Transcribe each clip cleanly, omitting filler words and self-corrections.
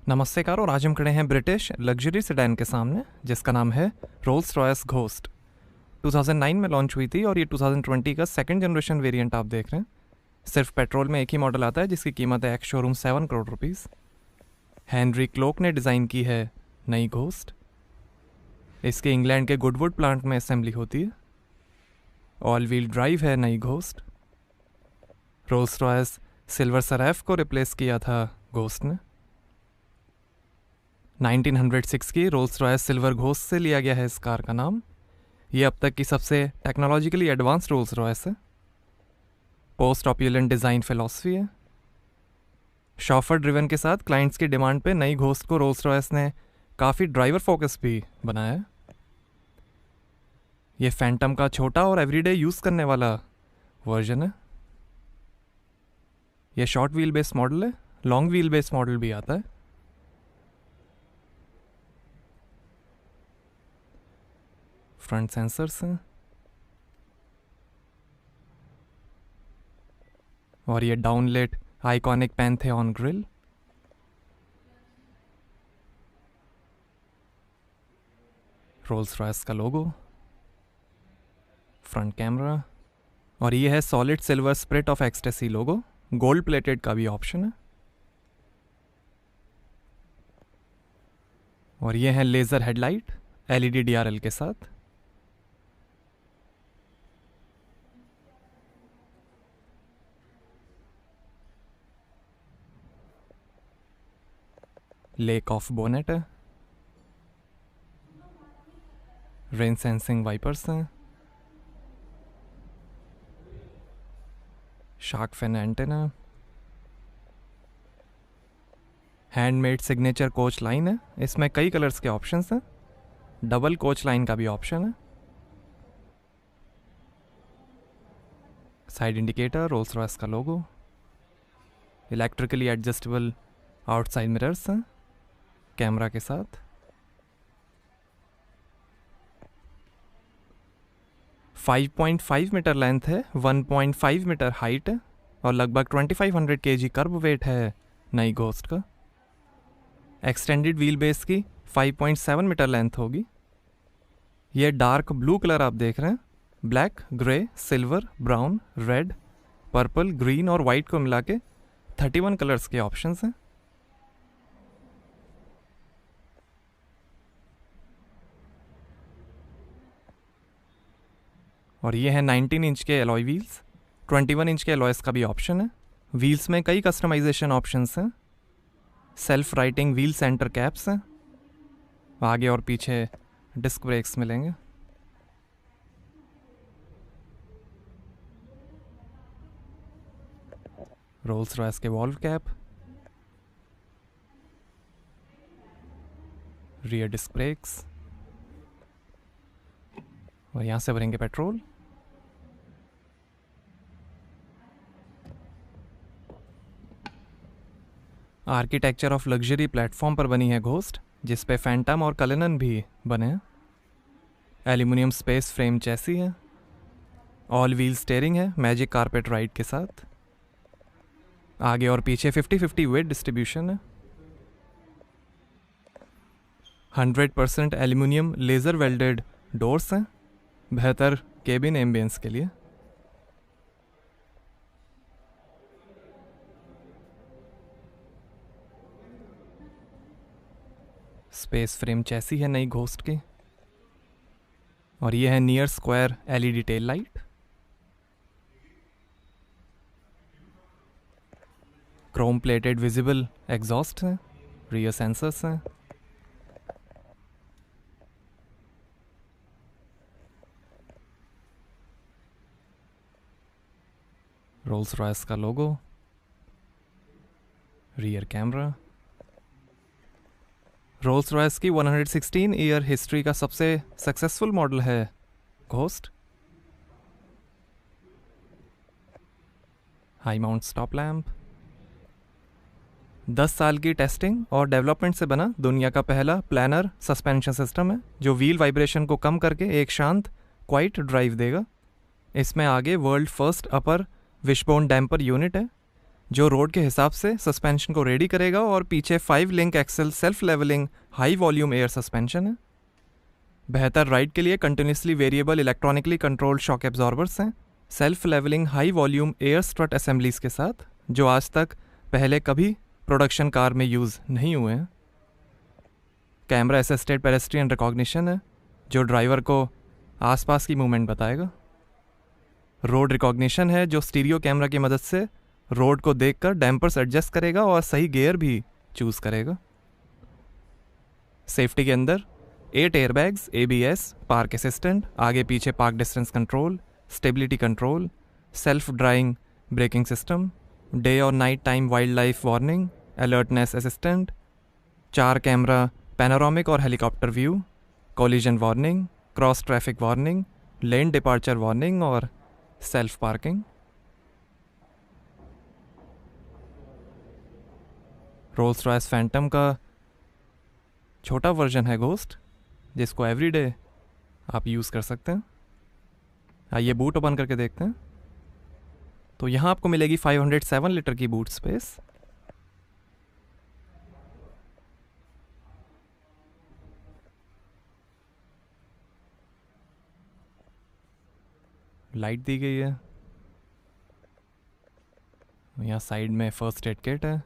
नमस्ते कार, और आज हम खड़े हैं ब्रिटिश लग्जरी सेडान के सामने जिसका नाम है रोल्स रॉयस घोस्ट। 2009 में लॉन्च हुई थी और ये 2020 का सेकंड जनरेशन वेरिएंट आप देख रहे हैं। सिर्फ पेट्रोल में एक ही मॉडल आता है जिसकी कीमत है ex showroom 7 crore rupees. Henry Cloke ने डिज़ाइन की है नई घोस्ट। इसके इंग्लैंड के गुडवुड प्लांट में असेंबली होती है। ऑल व्हील ड्राइव है नई ghost. Rolls Royce silver Saraf को रिप्लेस किया था घोस्ट ने। 1906 की रोल्स रॉयस सिल्वर घोस्ट से लिया गया है इस कार का नाम। ये अब तक की सबसे टेक्नोलॉजिकली एडवांस रोल्स रॉयस है। पोस्ट ऑप्युलेंट डिज़ाइन फिलॉसफी है। शॉफर ड्रिवन के साथ क्लाइंट्स की डिमांड पे नई घोस्ट को रोल्स रॉयस ने काफ़ी ड्राइवर फोकस भी बनाया है। ये फैंटम का छोटा और एवरीडे यूज़ करने वाला वर्जन है। ये शॉर्ट व्हील बेस मॉडल है। लॉन्ग व्हील बेस मॉडल भी आता है। फ्रंट सेंसर्स हैं और ये डाउनलेट आइकॉनिक पैंथेऑन ग्रिल। रोल्स रॉयस का लोगो, फ्रंट कैमरा, और ये है solid silver spirit of ecstasy logo. Gold plated का भी ऑप्शन है। और ये है लेज़र हेडलाइट एलईडी डीआरएल के साथ। लेक ऑफ बोनेट है। रेन सेंसिंग वाइपर्स हैं। Shark fin antenna. Handmade signature coach line है। इसमें कई कलर्स के ऑप्शंस हैं। डबल कोच लाइन का भी ऑप्शन है। साइड इंडिकेटर, रोल्स रॉयस का लोगो, इलेक्ट्रिकली एडजस्टेबल आउटसाइड मिरर्स हैं कैमरा के साथ। फाइव 5.5 मीटर लेंथ है, 1.5 मीटर हाइट है और लगभग 2500 kg कर्ब वेट है नई घोस्ट का। एक्सटेंडेड व्हील बेस की 5.7 मीटर लेंथ होगी। ये डार्क ब्लू कलर आप देख रहे हैं। Black, grey, silver, brown, red, purple, green और वाइट को मिला के 31 कलर्स के ऑप्शंस हैं। और ये है 19 इंच के एलॉय व्हील्स। 21 इंच के एलॉयस का भी ऑप्शन है। व्हील्स में कई कस्टमाइजेशन ऑप्शंस हैं। Self righting wheel centre caps हैं। आगे और पीछे डिस्क ब्रेक्स मिलेंगे। रोल्स रॉयस के valve cap, rear disc brakes, और यहाँ से भरेंगे petrol. Architecture of luxury platform पर बनी है घोस्ट, जिस पे फैंटम और कलिनन भी बने हैं। एल्यूमिनियम स्पेस फ्रेम चैसी है। ऑल व्हील स्टेयरिंग है मैजिक कारपेट राइड के साथ। आगे और पीछे 50-50 वेट डिस्ट्रीब्यूशन है। 100% एल्यूमिनियम लेज़र वेल्डेड डोर्स हैं बेहतर केबिन एम्बियंस के लिए। स्पेस फ्रेम चैसी है नई घोस्ट की। और ये है near square LED tail light. Chrome plated visible exhaust हैं। रियर सेंसर्स हैं। रोल्स रॉयस का लोगो, रियर कैमरा। रोल्स रॉयस की 116 ईयर हिस्ट्री का सबसे सक्सेसफुल मॉडल है ghost. High mount stop lamp. 10 साल की टेस्टिंग और डेवलपमेंट से बना दुनिया का पहला प्लानर सस्पेंशन सिस्टम है जो व्हील वाइब्रेशन को कम करके एक शांत क्वाइट ड्राइव देगा। इसमें आगे वर्ल्ड फर्स्ट अपर विशबोन डैम्पर यूनिट है जो रोड के हिसाब से सस्पेंशन को रेडी करेगा, और पीछे 5 link axle self levelling high volume air suspension है। बेहतर राइड के लिए continuously variable electronically controlled shock absorbers हैं, self levelling high volume air strut assemblies के साथ, जो आज तक पहले कभी प्रोडक्शन कार में यूज़ नहीं हुए हैं। कैमरा असिस्टेड पेडेस्ट्रियन रिकॉग्निशन है, जो ड्राइवर को आसपास की मूवमेंट बताएगा। रोड रिकॉग्निशन है, जो स्टीरियो कैमरा की मदद से रोड को देखकर डैम्पर्स एडजस्ट करेगा और सही गियर भी चूज़ करेगा। सेफ्टी के अंदर 8 एयरबैग्स, ABS, पार्क असिस्टेंट, आगे पीछे park distance control, stability control, self driving braking system, day और night time wildlife warning, alertness assistant, 4 camera panoramic और helicopter view, collision warning, cross traffic warning, lane departure warning और self parking. Rolls Royce Phantom का छोटा version है ghost, जिसको everyday आप use कर सकते हैं। आइए बूट ओपन करके देखते हैं। तो यहाँ आपको मिलेगी 507 लीटर की बूट स्पेस। लाइट दी गई है। यहाँ साइड में फर्स्ट एड किट है।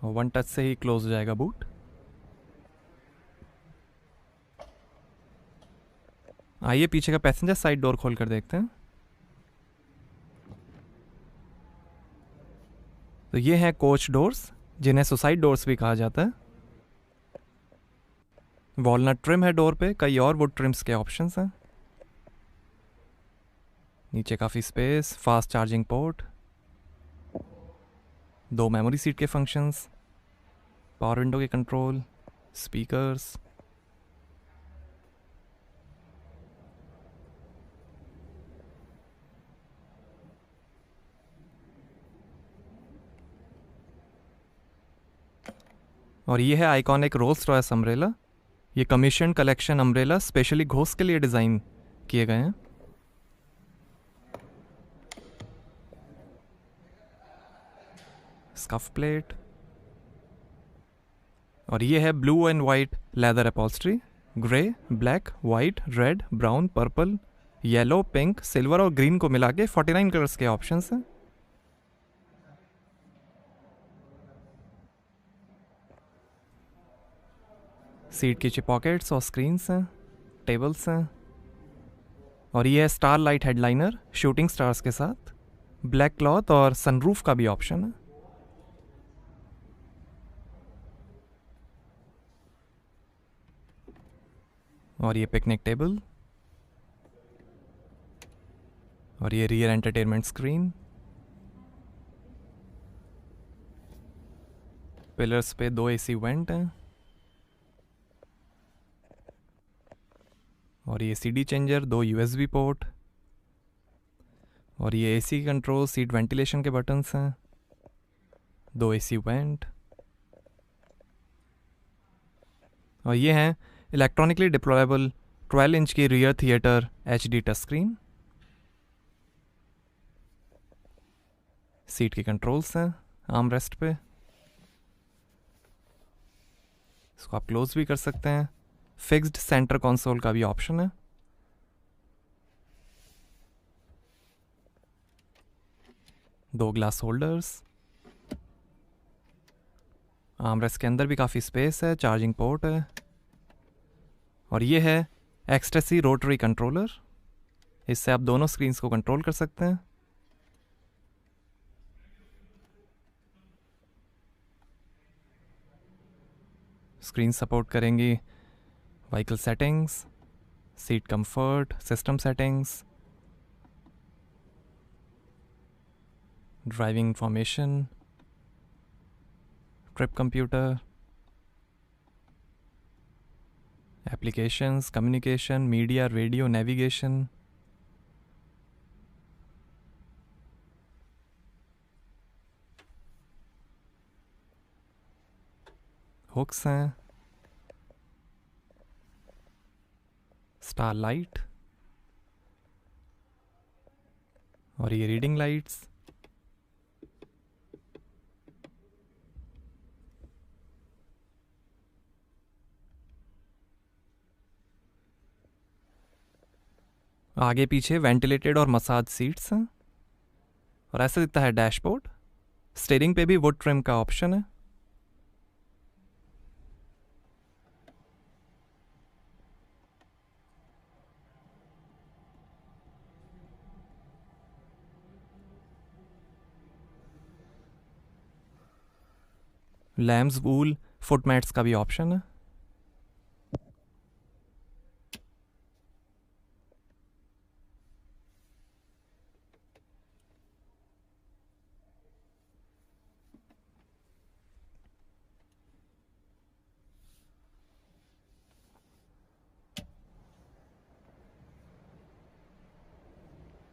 वन टच से ही क्लोज हो जाएगा बूट। आइए पीछे का पैसेंजर साइड डोर खोल कर देखते हैं। तो ये हैं कोच डोर्स, जिन्हें सुसाइड डोर्स भी कहा जाता है। वॉलनट ट्रिम है डोर पे, कई और वुड ट्रिम्स के ऑप्शंस हैं। नीचे काफ़ी space, fast charging port, 2 memory seat के फंक्शंस, पावर विंडो के कंट्रोल, स्पीकर्स। और ये है आइकॉनिक रोल्स रॉयस अम्ब्रेला। ये commission collection umbrella specially ghost के लिए डिज़ाइन किए गए हैं। स्कफ प्लेट, और ये है blue and white leather upholstery, grey, black, white, red, brown, purple, yellow, pink, silver और ग्रीन को मिला के 49 कलर्स के ऑप्शंस हैं। सीट की पॉकेट्स और स्क्रीन्स हैं, टेबल्स हैं। और ये है star light headliner shooting stars के साथ, ब्लैक क्लॉथ और सनरूफ का भी ऑप्शन है। और ये पिकनिक टेबल, और ये रियर एंटरटेनमेंट स्क्रीन। पिलर्स पे 2 AC वेंट हैं। और ये CD चेंजर, 2 USB पोर्ट, और ये AC कंट्रोल, सीट वेंटिलेशन के बटन्स हैं, 2 AC वेंट। और ये हैं इलेक्ट्रॉनिकली डिप्लॉयबल 12 इंच की rear theatre HD touch screen. Seat के कंट्रोल्स हैं आर्म रेस्ट पे, इसको आप क्लोज भी कर सकते हैं। फिक्स्ड सेंटर कंसोल का भी ऑप्शन है। दो ग्लास होल्डर्स, आर्मरेस्ट के अंदर भी काफ़ी स्पेस है, चार्जिंग पोर्ट है। और ये है एक्सटेसी रोटरी कंट्रोलर, इससे आप दोनों स्क्रीन्स को कंट्रोल कर सकते हैं। स्क्रीन सपोर्ट करेंगी vehicle settings, seat comfort, system settings, driving information, trip computer, applications, communication, media, radio, navigation. Hooks हैं, स्टार लाइट और ये रीडिंग लाइट्स। आगे पीछे वेंटिलेटेड और मसाज सीट्स हैं और ऐसे दिखता है डैशबोर्ड। स्टीयरिंग पे भी वुड ट्रिम का ऑप्शन है। लैम्स वूल फुट मैट्स का भी ऑप्शन है।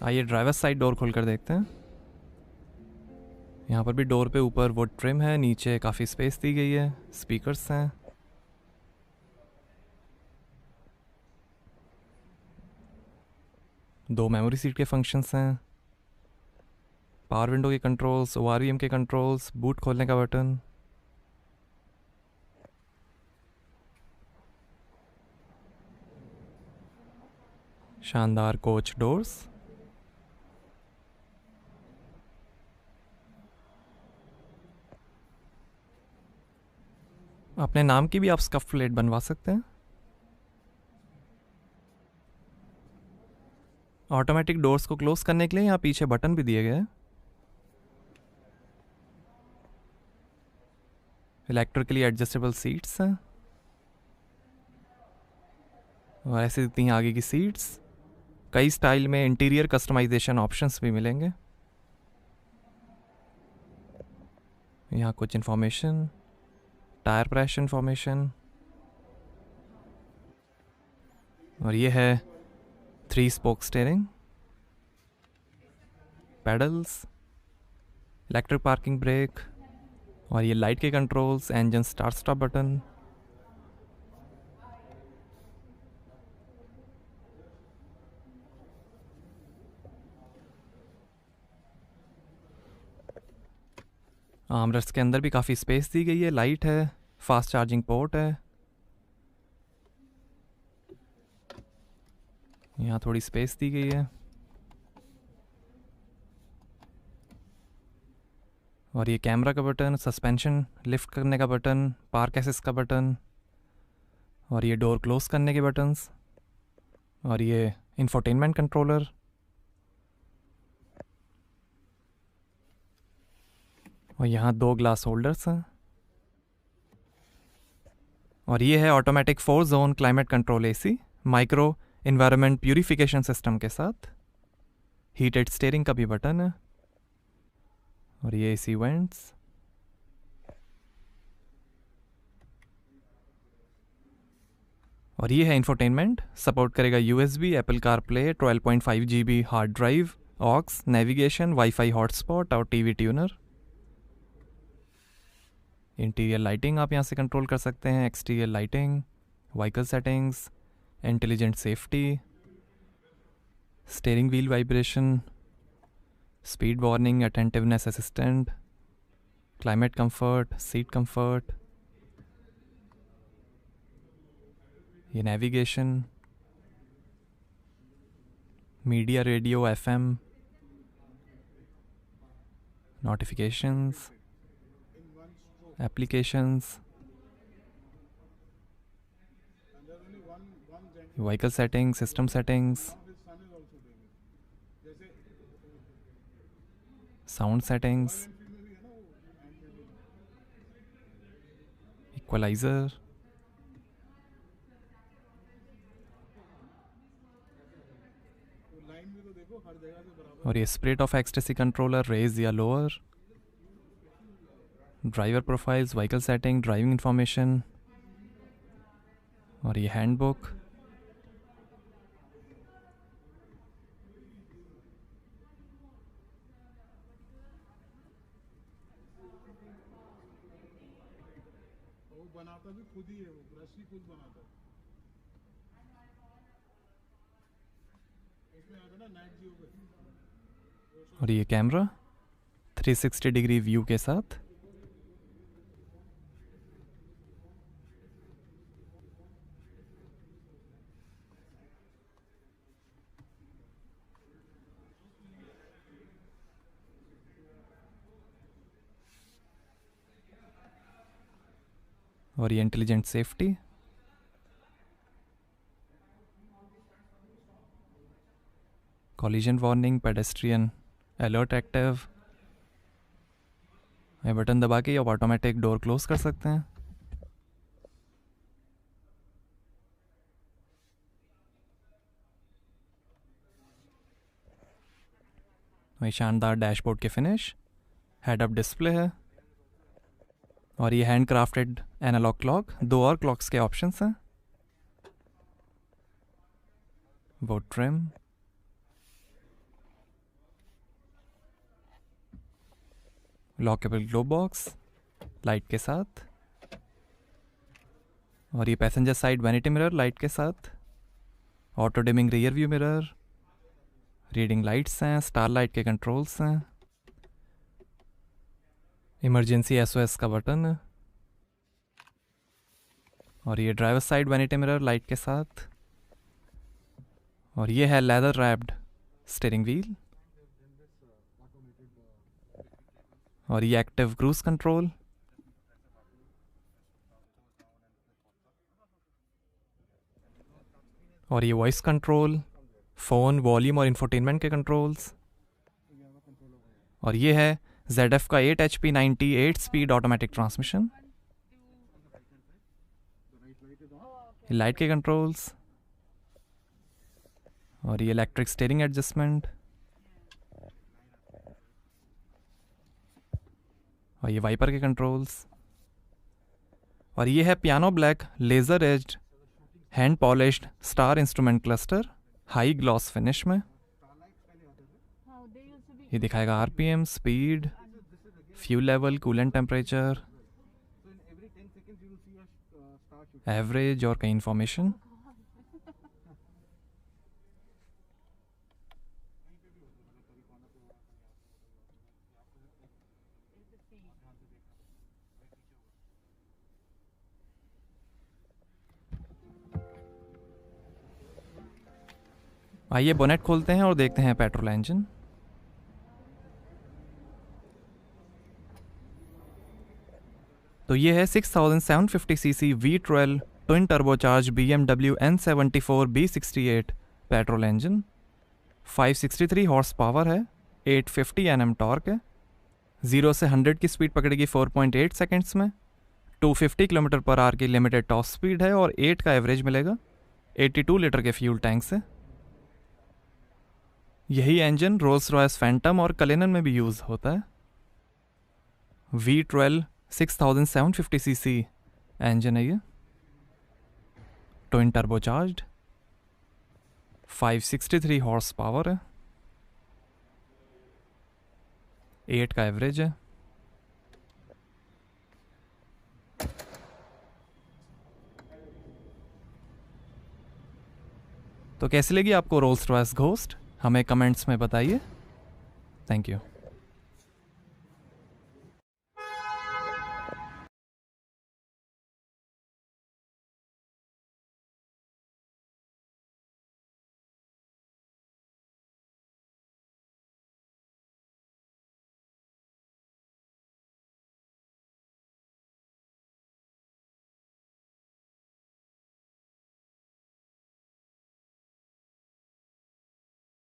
आइए ड्राइवर साइड डोर खोलकर देखते हैं। यहाँ पर भी डोर पे ऊपर वुड ट्रिम है, नीचे काफ़ी स्पेस दी गई है, स्पीकर्स हैं। दो मेमोरी सीट के फंक्शंस हैं, पावर विंडो के कंट्रोल्स, ORVM के कंट्रोल्स, बूट खोलने का बटन। शानदार कोच डोर्स। अपने नाम की भी आप स्कफ प्लेट बनवा सकते हैं। ऑटोमेटिक डोर्स को क्लोज करने के लिए यहाँ पीछे बटन भी दिए गए हैं। इलेक्ट्रिकली एडजस्टेबल सीट्स हैं और ऐसे दिखती हैं आगे की सीट्स। कई स्टाइल में इंटीरियर कस्टमाइजेशन ऑप्शंस भी मिलेंगे। यहाँ कुछ इन्फॉर्मेशन, टायर प्रेशर इन्फॉर्मेशन, और ये है 3 spoke steering, pedals, electric parking brake और ये लाइट के controls, engine start stop button. Armrest के अंदर भी काफ़ी स्पेस दी गई है, लाइट है, फास्ट चार्जिंग पोर्ट है। यहाँ थोड़ी स्पेस दी गई है और ये कैमरा का बटन, सस्पेंशन लिफ्ट करने का बटन, पार्क असिस्ट का बटन और ये डोर क्लोज करने के बटन्स और ये इंफोटेनमेंट कंट्रोलर। और यहाँ 2 ग्लास होल्डर्स हैं और ये है automatic 4 zone climate control AC micro environment purification system के साथ। हीटेड स्टीयरिंग का भी बटन है और ये AC वेंट्स। और ये है इंफोटेनमेंट, सपोर्ट करेगा USB, Apple CarPlay, 12.5 GB hard drive, aux, navigation, wifi hotspot और TV ट्यूनर। इंटीरियर लाइटिंग आप यहाँ से कंट्रोल कर सकते हैं, exterior lighting, vehicle settings, intelligent safety, steering wheel vibration, speed warning, attentiveness assistant, climate comfort, seat comfort, ये navigation, media, radio, FM, notifications, applications, vehicle settings, system settings, sound settings, equaliser और ये Spirit of Ecstasy controller, raise या lower, driver profiles, vehicle setting, driving information और ये handbook. बनाता भी खुद ही है, वो ब्रश ही खुद बनाता है। इसमें आता ना नाइट जियो पे। और ये कैमरा 360 डिग्री व्यू के साथ। और ये intelligent safety. Collision warning, pedestrian alert active. ये बटन दबा के आप ऑटोमेटिक डोर क्लोज कर सकते हैं। वही शानदार डैशबोर्ड के फिनिश, हेड अप डिस्प्ले है। और ये हैंड क्राफ्टेड एनालॉग क्लॉक, 2 और क्लॉक्स के ऑप्शंस हैं। वो trim, lockable glove box light के साथ। और ये passenger side vanity mirror light के साथ। Auto dimming rear view mirror, reading lights हैं, स्टार लाइट के कंट्रोल्स हैं। इमरजेंसी एसओएस का बटन है। और ये driver side vanity mirror light के साथ। और ये है लेदर रैप्ड स्टीयरिंग व्हील। और ये एक्टिव क्रूज कंट्रोल। और ये वॉइस कंट्रोल, फ़ोन, वॉल्यूम और इंफोटेनमेंट के कंट्रोल्स। और ये है ZF का 8 HP 98 speed automatic transmission. Light के कंट्रोल्स। और ये इलेक्ट्रिक स्टीयरिंग एडजस्टमेंट। और ये वाइपर के कंट्रोल्स। और ये है piano black laser aged hand polished star instrument cluster, high gloss finish में। ये दिखाएगा RPM, speed, fuel level, coolant temperature, average और कई इंफॉर्मेशन। आइए बोनेट खोलते हैं और देखते हैं पेट्रोल इंजन। तो ये है 6750 CC V12 twin turbocharge BMW N74 B68 petrol engine. 563 horse power है, 850 Nm टॉर्क है। 0 से 100 की स्पीड पकड़ेगी 4.8 सेकेंड्स में। 250 km/h की लिमिटेड टॉप स्पीड है और 8 का एवरेज मिलेगा 82 लीटर के फ्यूल टैंक से। यही इंजन रोल्स रॉयस फैंटम और कलेनन में भी यूज़ होता है। V12 6750 सीसी इंजन है ये, ट्विन टर्बोचार्ज्ड, 563 हॉर्स पावर है, 8 का एवरेज है। तो कैसी लगी आपको रोल्स रॉयस घोस्ट? हमें कमेंट्स में बताइए। Thank you.